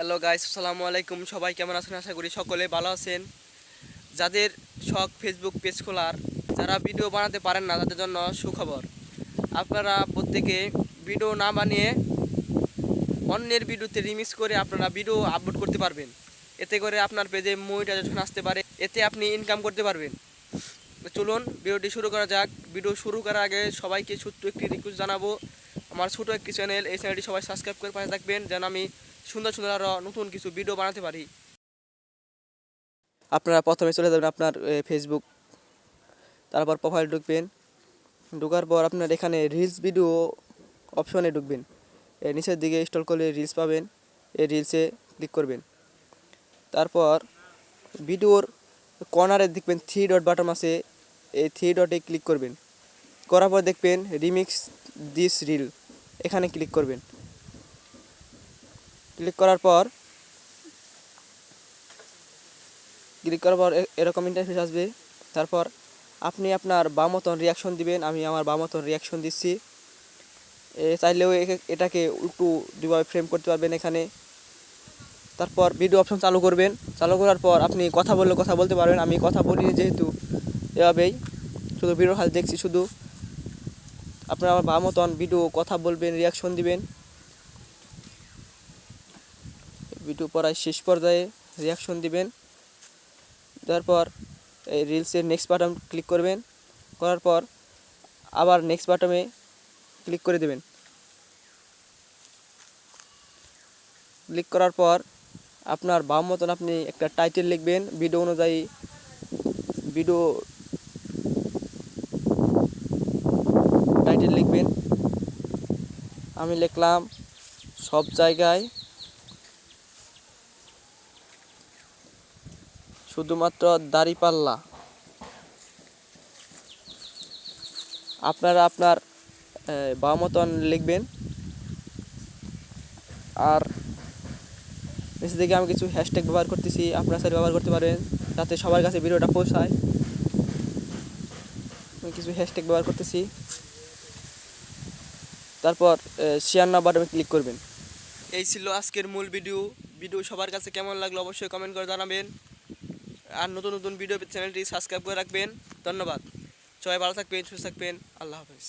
Hello guys, আসসালামু আলাইকুম। সবাই কেমন আছেন? আশা করি সকলে ভালো আছেন। যাদের শখ ফেসবুক পেজ খোলার, যারা ভিডিও বানাতে পারেন না, তাদের জন্য সুখবর। আপনারা প্রত্যেকে ভিডিও না বানিয়ে অন্যের ভিডিওতে রিমিক্স করে আপনারা ভিডিও আপলোড করতে পারবেন। এতে করে আপনার পেজে মনিটাইজেশন আসতে পারে, এতে আপনি ইনকাম করতে পারবেন। তো চলুন ভিডিওটি শুরু করা যাক। ভিডিও শুরু করার আগে সবাইকে ছোট্ট একটি রিকোয়েস্ট জানাবো, আমার ছোটো একটি চ্যানেল, এই চ্যানেলটি সবাই সাবস্ক্রাইব করে পাশে থাকবেন, যেন আমি সুন্দর সুন্দর আরও নতুন কিছু ভিডিও বানাতে পারি। আপনারা প্রথমে চলে যাবেন আপনার ফেসবুক, তারপর প্রোফাইল ঢুকবেন। ঢোকার পর আপনার এখানে রিলস ভিডিও অপশনে ঢুকবেন। এর নিচের দিকে স্ক্রল করলে রিলস পাবেন, এই রিলসে ক্লিক করবেন। তারপর ভিডিওর কর্নারে দেখবেন থ্রি ডট বাটন আছে, এই থ্রি ডটে ক্লিক করবেন। করার পর দেখবেন রিমিক্স দিস রিল, এখানে ক্লিক করবেন। ক্লিক করার পর এরকম ইন্টারফেস আসবে। তারপর আপনি আপনার বাম মতন রিয়াকশন দিবেন। আমি আমার বাম মতন রিয়াকশন দিচ্ছি। চাইলেও এটাকে একটু দুভাবে ফ্রেম করতে পারবেন এখানে। তারপর ভিডিও অপশন চালু করবেন। চালু করার পর আপনি কথা বললে কথা বলতে পারবেন। আমি কথা বলিনি যেহেতু, এভাবেই শুধু ভিডিও খালি দেখছি শুধু। আপনারা আমার বাম মতন ভিডিও কথা বলবেন, রিয়াকশন দিবেন। ভিডিও পড়ায় শেষ পর্যায়ে রিয়াকশন দিবেন। তারপর এই রিলসের নেক্সট বাটন ক্লিক করবেন। করার পর আবার নেক্সট বাটনে ক্লিক করে দেবেন। ক্লিক করার পর আপনার বাম মতন আপনি একটা টাইটেল লিখবেন ভিডিও অনুযায়ী। ভিডিও টাইটেল লিখবেন। আমি লিখলাম সব জায়গায় শুধুমাত্র দাড়িপাল্লা। আপনারা আপনার বাম মতন লিখবেন। আর নিচে দিকে আমি কিছু হ্যাশট্যাগ ব্যবহার করতেছি, আপনারা সাইড ব্যবহার করতে পারেন যাতে সবার কাছে ভিডিওটা পৌঁছায়। আমি কিছু হ্যাশট্যাগ ব্যবহার করতেছি। তারপর শেয়ার নাও বাটনে ক্লিক করবেন। এই ছিল আজকের মূল ভিডিও। ভিডিও সবার কাছে কেমন লাগলো অবশ্যই কমেন্ট করে জানাবেন। আর নতুন নতুন ভিডিও চ্যানেলটি সাবস্ক্রাইব করে রাখবেন। ধন্যবাদ। সবাই ভালো থাকবেন, সুস্থ থাকবেন। আল্লাহ হাফেজ।